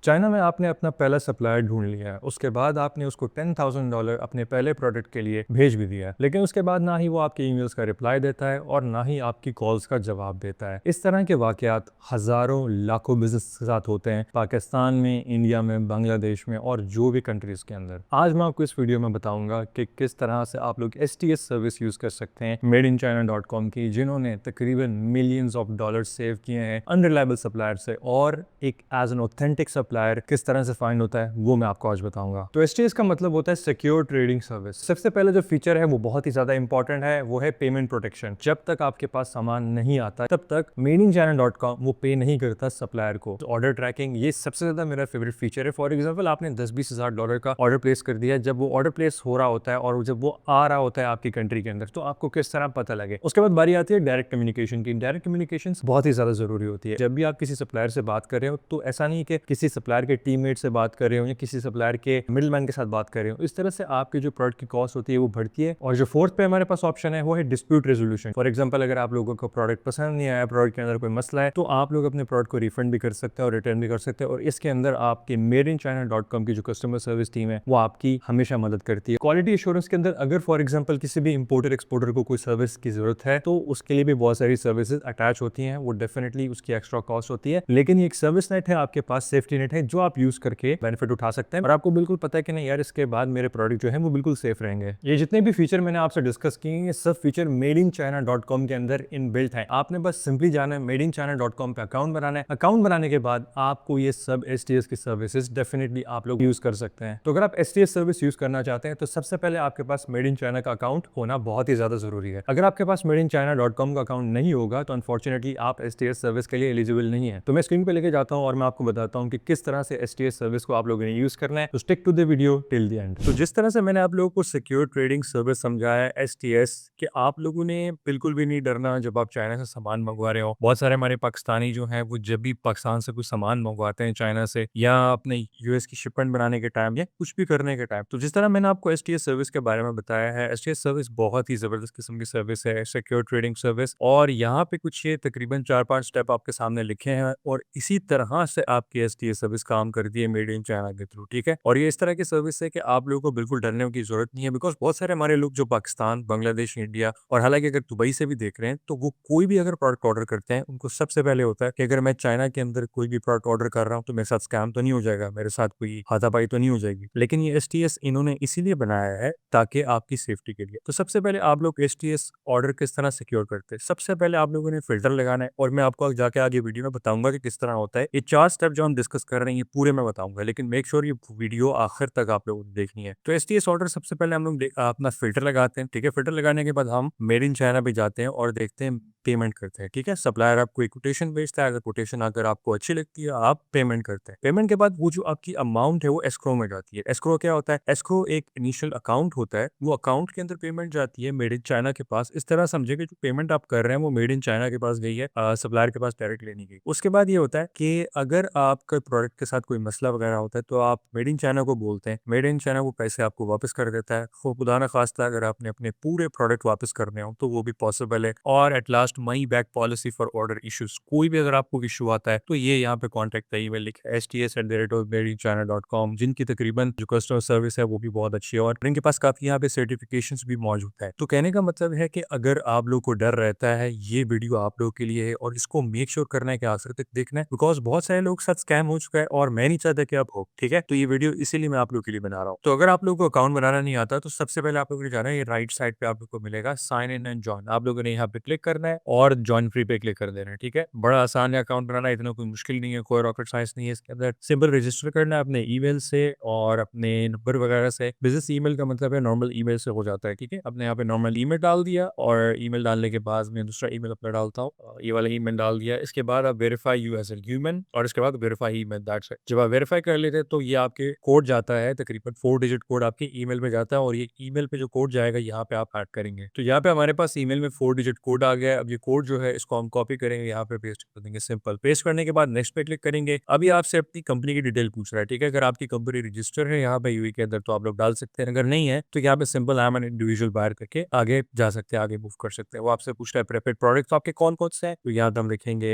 China में आपने अपना पहला सप्लायर ढूंढ लिया है, उसके बाद आपने उसको $10,000 अपने पहले प्रोडक्ट के लिए भेज भी दिया है, लेकिन उसके बाद ना ही वो आपके ईमेल्स का रिप्लाई देता है और ना ही आपकी कॉल्स का जवाब देता है। इस तरह के वाकयात हजारों लाखों बिजनेस के साथ होते हैं, पाकिस्तान में, इंडिया में, बांग्लादेश में और जो भी कंट्रीज के अंदर। आज मैं आपको इस वीडियो में बताऊंगा कि किस तरह से आप लोग STS सर्विस यूज कर सकते हैं madeinchina.com की, जिन्होंने तकरीबन मिलियंस ऑफ डॉलर्स सेव किए हैं अनरिलायबल सप्लायर से, और एक एज एन ऑथेंटिक सप्लायर किस तरह से फाइंड होता है वो मैं आपको आज बताऊंगा। तो STS का मतलब होता है सिक्योर ट्रेडिंग सर्विस। सबसे पहले जो फीचर है वो बहुत ही ज्यादा इंपॉर्टेंट है, वो है पेमेंट प्रोटेक्शन। जब तक आपके पास सामान नहीं आता तब तक madeinchina.com वो पे नहीं करता सप्लायर को। तो ऑर्डर ट्रैकिंग ये सबसे ज्यादा मेरा फेवरेट फीचर है। फॉर एग्जाम्पल आपने 10-20 हज़ार डॉलर का ऑर्डर प्लेस कर दिया, जब वो ऑर्डर प्लेस हो रहा होता है और जब वो आ रहा होता है आपकी कंट्री के अंदर, तो आपको किस तरह पता लगे। उसके बाद बारी आती है डायरेक्ट कम्युनिकेशन की। डायरेक्ट कम्युनिकेशन बहुत ही ज्यादा जरूरी होती है। जब भी आप किसी सप्लायर से बात कर रहे हो तो ऐसा नहीं कि किसी सप्लायर के टीममेट से बात कर रहे हो या किसी सप्लायर के मिडलमैन के साथ बात कर रहे हो। इस तरह से आपकी जो प्रोडक्ट की कॉस्ट होती है वो बढ़ती है। और जो फोर्थ पे हमारे पास ऑप्शन है वो है डिस्प्यूट रेजोल्यूशन। फॉर एग्जांपल अगर आप लोगों को प्रोडक्ट पसंद नहीं आया, प्रोडक्ट के अंदर कोई मसला है, तो आप लोग अपने प्रोडक्ट को रिफंड भी कर सकते हैं और रिटर्न भी कर सकते हैं। और इसके अंदर आपके madeinchina.com की जो कस्टमर सर्विस टीम है वो आपकी हमेशा मदद करती है। क्वालिटी एश्योरेंस के अंदर अगर फॉर एग्जांपल किसी भी इंपोर्टर एक्सपोर्टर को कोई सर्विस की जरूरत है तो उसके लिए भी बहुत सारी सर्विसेज अटैच होती हैं। वो डेफिनेटली उसकी एक्स्ट्रा कॉस्ट होती है, लेकिन ये एक सर्विस नेट है, आपके पास सेफ्टी नेट है जो आप यूज करके बेनिफिट उठा सकते हैं और आपको बिल्कुल पता है कि नहीं यार इसके बाद मेरे प्रोडक्ट जो है वो बिल्कुल सेफ रहेंगे। ये जितने भी फीचर मैंने आपसे डिस्कस किए हैं, ये सब फीचर madeinchina.com के अंदर इनबिल्ट है। आपने बस सिंपली जाना है madeinchina.com पे अकाउंट बनाना है। अकाउंट बनाने के बाद आपको ये सब STS की सर्विसेज डेफिनेटली आप लोग यूज कर सकते हैं। तो अगर आप STS सर्विस यूज करना चाहते हैं तो सबसे पहले आपके पास madeinchina का अकाउंट होना बहुत ही ज्यादा जरूरी है। अगर आपके पास madeinchina.com का अकाउंट नहीं होगा तो अनफॉर्चुनेटली आप STS सर्विस के लिए एलिजिबल नहीं है। तो मैं स्क्रीन पे लेके जाता हूं और मैं आपको बताता हूं कि किस तरह से STS सर्विस को आप लोगों ने यूज करना है। तो stick to the video till the end. तो जिस तरह से मैंने आप लोगों को सिक्योर ट्रेडिंग सर्विस समझाया है STS, कि आप लोगों ने बिल्कुल भी नहीं डरना जब आप चाइना से सामान मंगवा रहे हो। बहुत सारे हमारे पाकिस्तानी जो हैं वो जब भी पाकिस्तान से कुछ सामान मंगवाते हैं चाइना से, या अपने US की शिपमेंट बनाने के टाइम या कुछ भी करने के टाइम, तो जिस तरह मैंने आपको STS सर्विस के बारे में बताया है, STS सर्विस बहुत ही जबरदस्त किस्म की सर्विस है, सिक्योर ट्रेडिंग सर्विस। और यहाँ पे कुछ ये तकरीबन 4-5 स्टेप आपके सामने लिखे हैं और इसी तरह से आपकी STS सर्विस काम करती है मेड इन चाइना के थ्रू, ठीक है। और ये इस तरह की सर्विस है कि आप लोगों को बिल्कुल डरने की जरूरत नहीं है, बिकॉज बहुत सारे हमारे लोग जो पाकिस्तान, बांग्लादेश, इंडिया और हालांकि अगर दुबई से भी देख रहे हैं तो वो कोई भी अगर प्रोडक्ट ऑर्डर करते हैं उनको सबसे पहले होता है कि अगर मैं चाइना के अंदर कोई भी प्रोडक्ट ऑर्डर कर रहा हूँ तो मेरे साथ स्कैम तो नहीं हो जाएगा, मेरे साथ कोई हाथापाई तो नहीं हो जाएगी। लेकिन ये STS इन्होंने इसीलिए बनाया है ताकि आपकी सेफ्टी के लिए। तो सबसे पहले आप लोग STS ऑर्डर किस तरह सिक्योर करते हैं, सबसे पहले आप लोगों ने फिल्टर लगाना है और मैं आपको जाके आगे वीडियो में बताऊंगा कि किस तरह होता है। ये 4 स्टेप जो हम डिस्कस कर रहे हैं ये पूरे मैं बताऊंगा, लेकिन मेक श्योर ये वीडियो आखिर तक आप लोगों ने देखनी है। तो STS ऑर्डर सबसे पहले हम लोग अपना फिल्टर लगाते हैं, ठीक है। फिल्टर लगाने के बाद हम मेड इन चाइना पे जाते हैं और देखते हैं, पेमेंट करते हैं, ठीक है। सप्लायर आपको एक कोटेशन भेजता है, अगर कोटेशन अगर आपको अच्छी लगती है आप पेमेंट करते हैं। पेमेंट के बाद वो जो आपकी अमाउंट है वो एस्क्रो में जाती है। एस्क्रो क्या होता है? एस्क्रो एक इनिशियल अकाउंट होता है, वो अकाउंट के अंदर पेमेंट जाती है मेड इन चाइना के पास। इस तरह समझे कि जो पेमेंट आप कर रहे हैं वो मेड इन चाइना के पास गई है, सप्लायर के पास डायरेक्ट लेनी गई। उसके बाद ये होता है कि अगर आपका प्रोडक्ट के साथ कोई मसला वगैरह होता है तो आप मेड इन चाइना को बोलते हैं, मेड इन चाइना वो पैसे आपको वापस कर देता है। खुदा ना खास्ता अगर आपने अपने पूरे प्रोडक्ट वापस करने हो तो वो भी पॉसिबल है। और at last money back policy for order issues, कोई भी अगर आपको इशू आता है तो ये यहाँ पे कॉन्टेक्ट है, ईमेल लिखा है STS@madeinchina.com, जिनकी तकरीबन जो कस्टमर सर्विस है वो भी बहुत अच्छी है और इनके पास काफी यहाँ पे सर्टिफिकेशंस भी मौजूद है। तो कहने का मतलब है कि अगर आप लोग को डर रहता है, ये वीडियो आप लोगों के लिए है और इसको मेक श्योर करना है कि आखिर तक देखना है, बिकॉज बहुत सारे लोग साथ स्कैम हो चुका है और मैं नहीं चाहता कि आप हो, ठीक है। तो ये वीडियो इसीलिए मैं आप लोगों के लिए बना रहा हूँ। तो अगर आप लोगों को अकाउंट बनाना नहीं आता तो सबसे पहले आप लोगों ने जाना है, ये राइट साइड पे आप लोग को मिलेगा साइन इन एंड ज्वाइन। आप लोगों ने यहाँ पे क्लिक करना है और ज्वाइन फ्री पे क्लिक कर देना है, ठीक है। बड़ा आसान है अकाउंट बनाना, इतना कोई मुश्किल नहीं है, कोई रॉकेट साइंस नहीं है इसके अंदर। सिंपल रजिस्टर करना है अपने ईमेल से और अपने नंबर वगैरह से। बिजनेस ईमेल का मतलब है नॉर्मल ईमेल से हो जाता है, ठीक है। अपने यहाँ पे नॉर्मल ईमेल डाल दिया और ईमेल डालने के बाद मैं दूसरा ईमेल अपना डालता हूँ, ये वाला ईमेल डाल दिया। इसके बाद आप verify you as a human और इसके बाद वेरीफाई ईमेल, दैट्स इट। जब आप वेरीफाई कर लेते हैं तो ये आपके कोड जाता है, तकरीबन 4 डिजिट कोड आपके ईमेल में जाता है और ये ईमेल पे जो कोड जाएगा यहाँ पे आप ऐड करेंगे। तो यहाँ पे हमारे पास ईमेल में 4 डिजिट कोड आ गया। अब अब ये कोड जो है इसको हम कॉपी करेंगे, यहाँ पे पेस्ट कर देंगे, सिंपल। पेस्ट करने के बाद नेक्स्ट पे क्लिक करेंगे। अभी आपसे अपनी कंपनी की डिटेल पूछ रहा है, ठीक है। अगर आपकी कंपनी रजिस्टर है यहाँ पे यूएई के अंदर तो आप लोग डाल सकते हैं, अगर नहीं है तो यहाँ पे simple I am an individual buyer करके आगे जा सकते हैं, आगे मूव कर सकते हैं। वो आपसे पूछ रहा है प्रेफर्ड प्रोडक्ट्स आपके कौन कौन से हैं, तो यहाँ पे हम लिखेंगे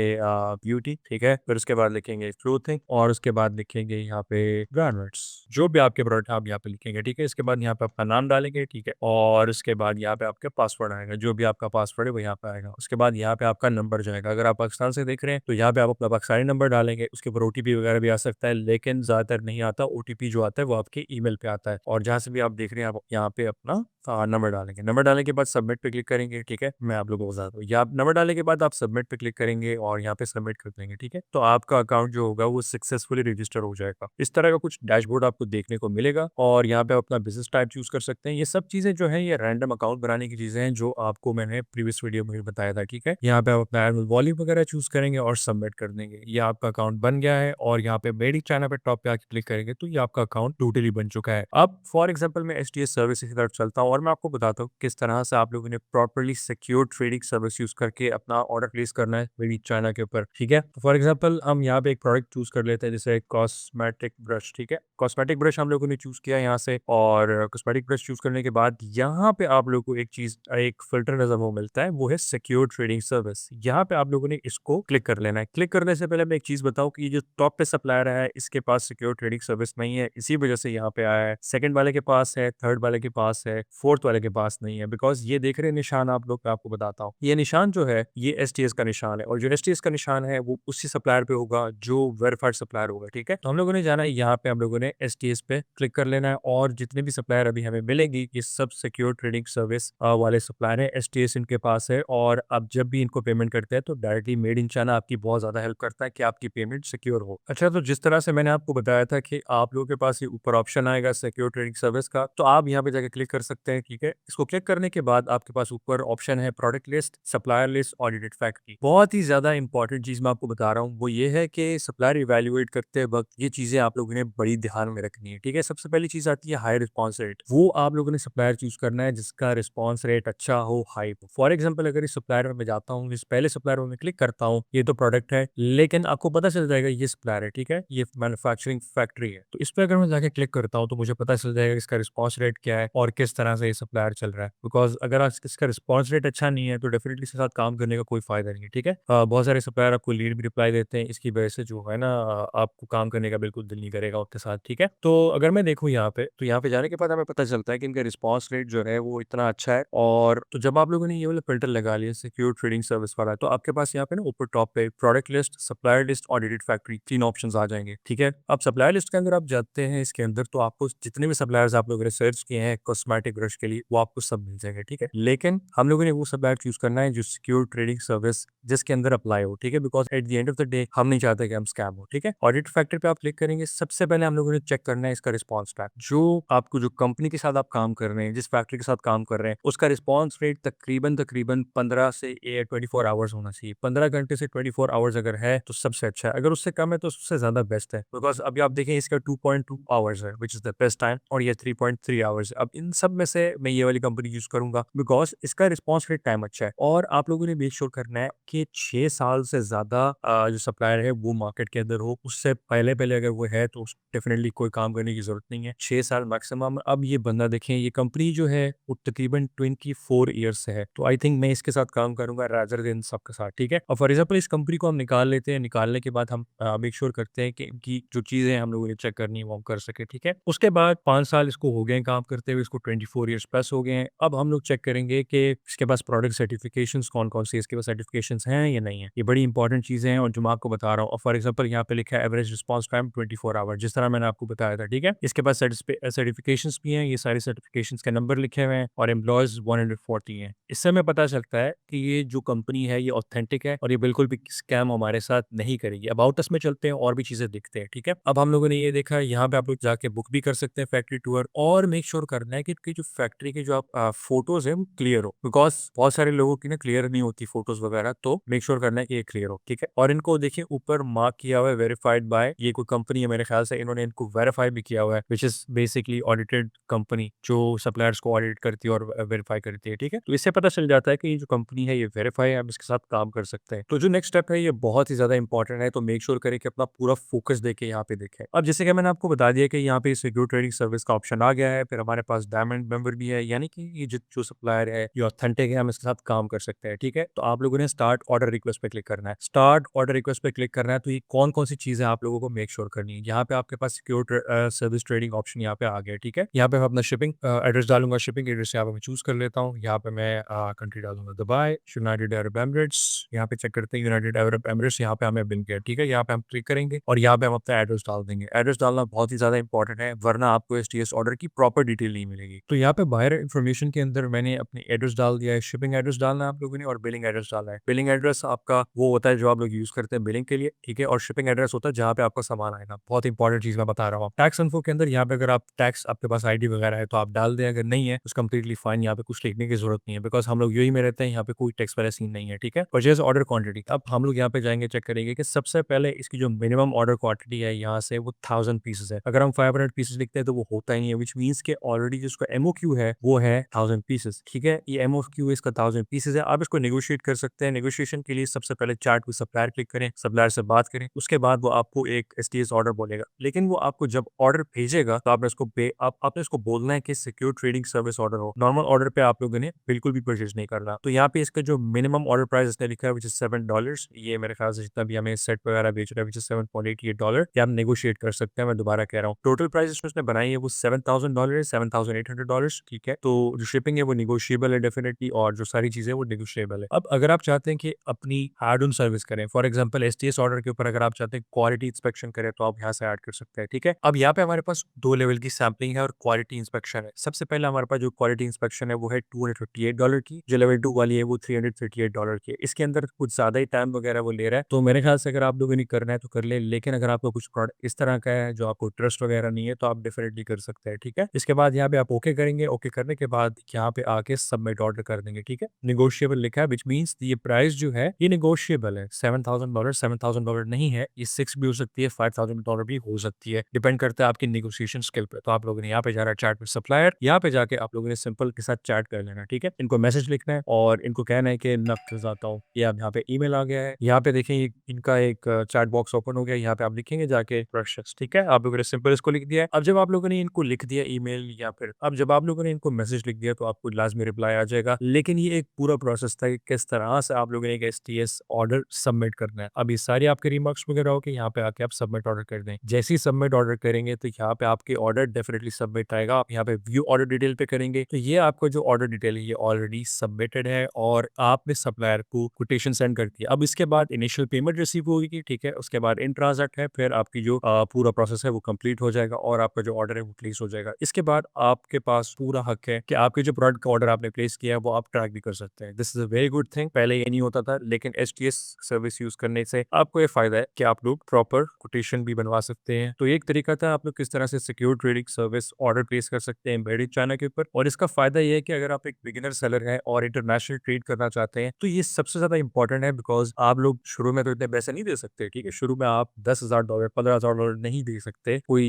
ब्यूटी, ठीक है। फिर उसके बाद लिखेंगे क्लोथिंग और उसके बाद लिखेंगे यहाँ पे गारमेंट्स। जो भी आपके प्रोडक्ट आप यहाँ पे लिखेंगे, ठीक है। इसके बाद यहाँ पे अपना नाम डालेंगे, ठीक है। और उसके बाद यहाँ पे आपके पासवर्ड आएगा, जो भी आपका पासवर्ड है वो यहाँ पे आएगा। उसके बाद यहाँ पे आपका नंबर जाएगा। अगर आप पाकिस्तान से देख रहे हैं तो यहाँ पे आप अपना पाकिस्तानी नंबर डालेंगे। उसके ऊपर ओटीपी वगैरह भी आ सकता है, लेकिन ज्यादातर नहीं आता। ओटीपी जो आता है वो आपके ईमेल पे आता है। और जहाँ से भी आप देख रहे हैं आप यहाँ पे अपना नंबर डालेंगे। नंबर डालने के बाद सबमिट पे क्लिक करेंगे, ठीक है। मैं आप लोगों को बताता हूँ, या नंबर डालने के बाद आप सबमिट पे क्लिक करेंगे और यहाँ पे सबमिट कर देंगे, ठीक है। तो आपका अकाउंट जो होगा वो सक्सेसफुली रजिस्टर हो जाएगा। इस तरह का कुछ डैशबोर्ड आपको देखने को मिलेगा और यहाँ पे आप अपना बिजनेस टाइप चूज कर सकते हैं। ये सब चीजें जो है ये रैंडम अकाउंट बनाने की चीजें हैं जो आपको मैंने प्रीवियस वीडियो में भी बताया था, ठीक है। यहाँ पे आप अपना एनुअल वॉल्यूम वगैरह चूज करेंगे और सबमिट कर देंगे। ये आपका अकाउंट बन गया है और यहाँ पे मेड इन चाइना पे टॉप पे आके क्लिक करेंगे तो ये आपका अकाउंट टोटली बन चुका है। अब फॉर एग्जाम्पल मैं एचटीएस सर्विस की तरफ चलता हूँ और मैं आपको बताता हूँ किस तरह से आप लोगों ने properly secure trading service use करके अपना ऑर्डर प्लेस करना है मेड इन चाइना के ऊपर, ठीक है। फॉर एग्जाम्पल हम यहाँ पे एक प्रोडक्ट चूज कर लेते हैं, जैसे कॉस्मेटिक ब्रश, ठीक है। कॉस्मेटिक ब्रश हम लोगों ने चूज किया यहाँ से, और कॉस्मेटिक ब्रश चूज करने के बाद यहाँ पे आप लोगों को एक चीज, एक फिल्टर नजर वो मिलता है, वो है सिक्योर ट्रेडिंग सर्विस। यहाँ पे आप लोगों ने इसको क्लिक कर लेना है। क्लिक करने से पहले मैं एक चीज बताऊं कि ये जो टॉप पे सप्लायर है इसके पास सिक्योर ट्रेडिंग सर्विस नहीं है, इसी वजह से यहाँ पे आया है। सेकंड वाले के पास है, थर्ड वाले के पास है, फोर्थ वाले के पास नहीं है। बिकॉज ये देख रहे हैं निशान आप लोग, मैं आपको बताता हूँ, ये निशान जो है ये एसटीएस का निशान है, और जो एसटीएस का निशान है वो उसी सप्लायर पे होगा जो वेरीफाइड सप्लायर होगा, ठीक है। तो हम लोगों ने जाना है यहाँ पे, हम लोगों ने एसटीएस पे क्लिक कर लेना है और जितने भी सप्लायर अभी हमें मिलेंगी ये सब सिक्योर ट्रेडिंग सर्विस वाले सप्लायर है। एसटीएस इनके पास है और अब जब भी इनको पेमेंट करते हैं तो डायरेक्टली मेड इन चाइना आपकी बहुत ज्यादा हेल्प करता है कि आपकी पेमेंट सिक्योर हो। अच्छा, तो जिस तरह से मैंने आपको बताया था कि आप लोगों के पास ये ऊपर ऑप्शन आएगा सिक्योर ट्रेडिंग सर्विस का, तो आप यहाँ पे जाके क्लिक कर सकते हैं, ठीक है। इसको क्लिक करने के बाद आपके पास ऊपर ऑप्शन है product list, supplier list, audited factory. बहुत ही ज्यादा इंपॉर्टेंट चीज मैं आपको बता रहा हूँ वो ये है कि सप्लायर इवेल्युएट करते वक्त ये चीजें आप लोगों ने बड़ी ध्यान में रखनी है, ठीक है। सबसे पहली चीज आती है हाई रिस्पॉन्स रेट। वो आप लोगों ने सप्लायर चूज करना है जिसका रिस्पॉन्स रेट अच्छा हो, हाई हो। फॉर एग्जाम्पल अगर इस सप्लायर में मैं जाता हूँ, इस पहले सप्लायर में क्लिक करता हूँ, ये तो प्रोडक्ट है लेकिन आपको पता चल जाएगा ये सप्लायर है, ठीक है, ये मैन्युफैक्चरिंग फैक्ट्री है। तो इस पर अगर मैं जाके क्लिक करता हूँ तो मुझे पता चल जाएगा इसका रिस्पॉन्स रेट क्या है और किस तरह से ये सप्लायर चल रहा है। बिकॉज अगर इसका रिस्पॉन्स रेट अच्छा नहीं है तो डेफिनेटली इसके साथ काम करने का कोई फायदा नहीं है, ठीक है। बहुत सारे सप्लायर आपको लीड भी रिप्लाई देते हैं, इसकी वजह से जो है ना आपको काम करने का बिल्कुल दिल नहीं करेगा उनके साथ, ठीक है। तो अगर मैं देखूँ यहाँ पे, तो यहाँ पे जाने के बाद हमें पता चलता है कि इनका रिस्पॉन्स रेट जो है वो इतना अच्छा है। और तो जब आप लोगों ने ये वाला फिल्टर लगा लिया सिक्योर ट्रेडिंग सर्विस वाला, तो आपके पास यहाँ पे ना ऊपर टॉप पे product list, supplier list, audited factory, तीन ऑप्शंस आ जाएंगे, ठीक है। अब सप्लायर लिस्ट के अंदर आप जाते हैं, इसके अंदर तो आपको जितने भी सप्लायर्स आप लोगों ने सर्च किए हैं कॉस्मेटिक ब्रश के लिए वो आपको सब मिल जाएंगे, ठीक है। लेकिन हम लोगों ने वो सप्लायर चूज करना है जो सिक्योर ट्रेडिंग सर्विस जिसके अंदर अप्लाई हो, ठीक है। Because at the end of the day हम नहीं चाहते कि हम स्कैम हो, ठीक है। ऑडिट फैक्टर पे आप क्लिक करेंगे, सबसे पहले हम लोगों ने चेक करना है इसका रिस्पॉन्स टाइम। जो आपको जो कंपनी के साथ आप काम कर रहे हैं, जिस फैक्ट्री के साथ काम कर रहे हैं, उसका रिस्पॉन्स रेट तकरीबन तकरीबन 15 से 24 आवर्स होना चाहिए। 15 घंटे से 24 आवर्स अगर है तो सबसे अच्छा है, अगर उससे कम है तो सबसे ज्यादा बेस्ट है। बिकॉज अभी आप देखें इसका 2.2 आवर्स है which is the best time, और ये 3.3 आवर्स है। अब इन सब में से मैं ये वाली कंपनी यूज करूंगा बिकॉज इसका रिस्पॉन्स रेट टाइम अच्छा है। और आप लोगों ने मेक श्योर करना है कि 6 साल से ज्यादा जो सप्लायर है वो मार्केट के अंदर हो। उससे पहले पहले अगर वो है तो डेफिनेटली कोई काम करने की जरूरत नहीं है, 6 साल मैक्सिमम। अब ये बंदा देखें, ये कंपनी जो है वो तकरीबन 24 ईयर्स से है, तो आई थिंक मैं इसके साथ काम करूंगा रादर देन सबके साथ, ठीक है। और फॉर एग्जाम्पल इस कंपनी को हम निकाल लेते हैं, निकालने के बाद हम मेक श्योर करते हैं कि इनकी जो चीजें हम लोगों ने चेक करनी है वो हम कर सके, ठीक है। उसके बाद 5 साल इसको हो गए काम करते हुए, इसको 24 ईयर्स प्लस हो गए हैं। अब हम लोग चेक करेंगे कि इसके पास प्रोडक्ट सर्टिफिकेशन कौन कौन सी इसके पास सर्टिफिकेशन हैं या नहीं है। ये बड़ी इंपॉर्टेंट चीजें हैं और जो मैं आपको बता रहा हूँ। और फॉर एग्जाम्पल यहाँ पे लिखा है एवरेज रिस्पॉन्स टाइम 24 आवर, जिस तरह मैंने आपको बताया था, ठीक है। इसके पास सर्टिफिकेशन भी हैं, ये सारी सर्टिफिकेशन के नंबर लिखे हुए हैं और एम्प्लॉयज 140 हैं। इससे हमें पता चलता है कि ये जो कंपनी है ये ऑथेंटिक है और ये बिल्कुल भी स्कैम हमारे साथ नहीं करेगी। अबाउट अस में चलते हैं और भी चीजें देखते हैं, ठीक है। अब हम लोगों ने ये देखा, यहाँ पे आप लोग जाके बुक भी कर सकते हैं फैक्ट्री टूर, और मेक श्योर करना है कि इनकी जो फैक्ट्री की जो आप फोटोज है वो क्लियर हो। बिकॉज बहुत सारे लोगों की ना क्लियर नहीं होती फोटोज वगैरह, तो मेक श्योर करना है कि ये क्लियर हो, ठीक है। और इनको देखिए ऊपर मार्क किया हुआ है वेरीफाइड बाय, ये कोई कंपनी है मेरे ख्याल से, इन्होंने इनको वेरीफाई भी किया हुआ है, which is basically audited company जो सप्लायर्स को ऑडिट करती है और वेरीफाई करती है, ठीक है। तो इससे पता चल जाता है कि ये जो कंपनी नहीं है, ये वेरीफाई है, आप इसके साथ काम कर सकते हैं। तो जो नेक्स्ट स्टेप है ये बहुत ही ज़्यादा इंपॉर्टेंट है, तो मेक श्योर करें कि अपना पूरा फोकस देके यहाँ पे देखें। अब जैसे कि मैंने आपको बता दिया कि यहाँ पे सिक्योर ट्रेडिंग सर्विस का ऑप्शन आ गया है, फिर हमारे पास डायमंड मेंबर भी है, यानी कि ये जो सप्लायर है, ये ऑथेंटिक है, हम इसके साथ काम कर सकते हैं, ठीक है। तो आप लोगों ने स्टार्ट ऑर्डर रिक्वेस्ट पे क्लिक करना है। स्टार्ट ऑर्डर रिक्वेस्ट पे क्लिक करना है, तो ये कौन-कौन सी चीज़ें आप लोगों को मेक श्योर करनी है। यहाँ पे आपके पास सिक्योर सर्विस ट्रेडिंग ऑप्शन यहाँ पे आ गया, ठीक है। यहाँ पे मैं अपना शिपिंग एड्रेस डालूँगा, शिपिंग एड्रेस यहाँ पे मैं चूज़ कर लेता हूँ। यहाँ पे मैं कंट्री डालूँगा दुबई, यूनाइटेड अरब एमिरेट्स। यहाँ पे चेक करते हैं यूनाइटेड अरब एमिरेट्स, यहाँ पे हमें बिन किया, ठीक है। यहाँ पे हम क्लिक करेंगे और यहाँ पे हम अपना एड्रेस डाल देंगे। एड्रेस डालना बहुत ही ज़्यादा इंपॉर्टेंट है, वरना आपको एसटीएस ऑर्डर की प्रॉपर डिटेल नहीं मिलेगी। तो यहाँ पे बायर इन्फॉर्मेशन के अंदर मैंने अपनी एड्रेस डाल दिया है, शिपिंग एड्रेस डालना है आप लोगों ने और बिलिंग एड्रेस डालना है। बिलिंग एड्रेस आपका वो होता है जो आप लोग यूज़ करते हैं बिलिंग के लिए, ठीक है, और शिपिंग एड्रेस होता है जहाँ पे आपका सामान आएगा। बहुत इंपॉर्टेंट चीज़ मैं बता रहा हूँ। टैक्स इन्फो के अंदर यहाँ पे अगर आप टैक्स आपके पास आईडी वगैरह है तो आप डाल दें, अगर नहीं है तो कंप्लीटली फाइन, यहाँ पे कुछ लिखने की जरूरत नहीं है, बिकॉज़ हम लोग यूएई में रहते हैं, यहाँ पे कोई टैक्स वाला सीन नहीं है, ठीक है। परचेज ऑर्डर क्वांटिटी, अब हम लोग यहाँ पे जाएंगे, चेक करेंगे कि सबसे पहले इसकी जो मिनिमम ऑर्डर क्वांटिटी है यहाँ से वो 1000 पीसेस है। अगर हम 500 पीसेस लिखते हैं तो वो होता ही नहीं है, विच मीन्स के ऑलरेडी जिसका एमओक्यू है वो है 1000 पीसेस, ठीक है। ये एमओक्यू इसका 1000 पीसेस है। आप इसको नेगोशिएट कर सकते हैं। नेगोशिएशन के लिए सबसे पहले चैट विद सप्लायर क्लिक करें, सप्लायर से बात करें, उसके बाद वो आपको एक एसटीएस ऑर्डर बोलेगा, लेकिन वो आपको जब ऑर्डर भेजेगा तो आपने इसको बोलना है कि सिक्योर ट्रेडिंग सर्विस ऑर्डर हो। नॉर्मल ऑर्डर पे आप लोगों ने बिल्कुल भी परचेज नहीं करना। तो यहाँ पे इसका जो मिनिमम ऑर्डर प्राइस इसने लिखा है विच इज $7, ये मेरे ख्याल से जितना भी हमें सेट वगैरह बेच रहा है विच इज $7.88, या आप नेगोशिएट कर सकते हैं। मैं दोबारा कह रहा हूँ, टोटल प्राइस उसने बनाई है वो $7,000 है, $7,800, ठीक है। तो जो शिपिंग है वो निगोशिएबल है डेफिनेटली, और जो सारी चीजें वो निगोशिएबल है। अब अगर आप चाहते हैं कि अपनी एड ऑन सर्विस करें, फॉर एग्जांपल एसटीएस ऑर्डर के ऊपर अगर आप चाहते हैं क्वालिटी इंस्पेक्शन करें तो आप यहाँ से ऐड कर सकते हैं, ठीक है। अब यहाँ पे हमारे पास दो लेवल की सैम्पलिंग है और क्वालिटी इंस्पेक्शन है। सबसे पहले हमारे पास जो क्वालिटी इंस्पेक्शन है वो है $258 की, जो लेवल 2 वाली है वो $338 की है। इसके अंदर कुछ ज्यादा ही टाइम वगैरह वो ले रहा है, तो मेरे ख्याल से अगर आप लोगों ने करना है तो कर ले, लेकिन अगर आपका कुछ प्रोडक्ट इस तरह का है जो आपको ट्रस्ट वगैरह नहीं है तो आप डेफिनेटली कर सकते हैं, ठीक है। इसके बाद यहाँ पे आप ओके करेंगे, ओके करने के बाद यहाँ पे आके सबमिट ऑर्डर कर देंगे, ठीक है। निगोशिएबल लिखा है, विच मीन्स ये प्राइस जो है ये निगोशिएबल है। $7,000 नहीं है, ये 6 भी हो सकती है, $5,000 भी हो सकती है, डिपेंड करता है आपकी निगोशिएशन स्किल पे। तो आप लोगों ने यहाँ पे जा रहा है चैट विद सप्लायर, यहाँ पे जाके आप लोगों ने सिंपल के साथ चैट कर लेना, ठीक है। इनको मैसेज लिखना है और इनको कहना है कि नफ्स आता हूँ, ये अब यहाँ पे ईमेल आ गया है। यहाँ पे देखें इनका एक चैट बॉक्स ओपन हो गया, यहाँ पे आप लिखेंगे जाके प्रेशियस, ठीक है। आप लोगों ने सिंपल इसको लिख दिया है। अब जब आप लोगों ने इनको लिख दिया ईमेल, या फिर अब जब आप लोगों ने इनको मैसेज लिख दिया तो आपको लाजमी रिप्लाई आ जाएगा, लेकिन ये एक पूरा प्रोसेस था कि किस तरह से आप लोगों ने एक एसटीएस ऑर्डर सबमिट करना है। अब ये सारी आपके रिमार्क्स वगैरह हो कि यहाँ पे आके आप सबमिट ऑर्डर कर दें। जैसे ही सबमिट ऑर्डर करेंगे तो यहाँ पे आपके ऑर्डर डेफिनेटली सबमिट आएगा। आप यहाँ पे व्यू ऑर्डर डिटेल पे करेंगे तो ये आपका जो ऑर्डर डिटेल है ये ऑलरेडी सबमिटेड है और आपने सप्लायर को कोटेशन सेंड कर दिया। अब इसके बाद इनिशियल पेमेंट रिसीव होगी, ठीक है। उसके बाद इन ट्रांजैक्ट है, फिर आपकी जो पूरा प्रोसेस है वो कंप्लीट हो जाएगा और आपका जो ऑर्डर है वो प्लेस हो जाएगा। इसके बाद आपके पास पूरा हक है कि आपके जो प्रोडक्ट का ऑर्डर आपने प्लेस किया है वो आप ट्रैक भी कर सकते हैं। This is a very good thing. पहले ये नहीं होता था, लेकिन एसटीएस सर्विस यूज करने से आपको ये फायदा है कि आप लोग प्रॉपर कोटेशन भी बनवा सकते हैं। तो एक तरीका था आप लोग किस तरह से secure trading service order place कर सकते हैं मेड इन चाइना के ऊपर। और इसका फायदा ये है कि अगर आप एक बिगिनर सेलर हैं और इंटरनेशनल ट्रेड करना चाहते हैं तो ये सबसे ज्यादा इंपॉर्टेंट है, बिकॉज आप लोग शुरू में तो इतने पैसे नहीं दे सकते, ठीक है। शुरू में आप $10,000 $15,000 नहीं दे सकते कोई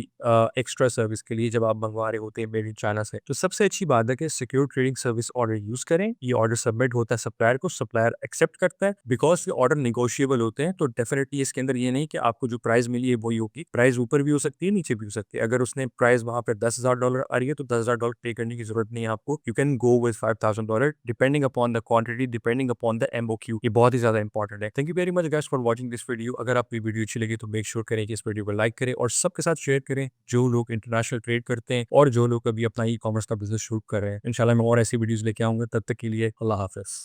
एक्स्ट्रा सर्विस के लिए जब आप मंगवा रहे होते हैं मेड इन चाइना से। तो सबसे अच्छी बात है कि secure trading service order use करें। ये ऑर्डर सबमिट होता है सप्लायर को, सप्लायर एक्सेप्ट करता है, बिकॉज ये ऑर्डर निगोशिएबल होते हैं। तो डेफिनेटली इसके अंदर ये नहीं कि आपको जो प्राइस मिली है वही होगी, प्राइस ऊपर भी हो सकती है नीचे भी हो सकती है। अगर उसने प्राइस वहां पे $10,000 आ रही है तो $10,000 पे करने की जरूरत नहीं है आपको। You can go with $5,000 depending upon the quantity, depending upon the MOQ. ये बहुत ही ज्यादा इंपॉर्टेंट है। Thank you very much guys for watching this video. अगर आपको वीडियो अच्छी लगी तो मेक श्योर करें कि इस वीडियो को लाइक करें और सबके साथ शेयर करें जो लोग इंटरनेशनल ट्रेड करते हैं और जो लोग अभी अपना ई कॉमर्स का बिजनेस शुरू कर रहे हैं। इंशाल्लाह मैं और ऐसी वीडियोस लेके आऊंगा। तब तक के लिए अल्लाह हाफिज।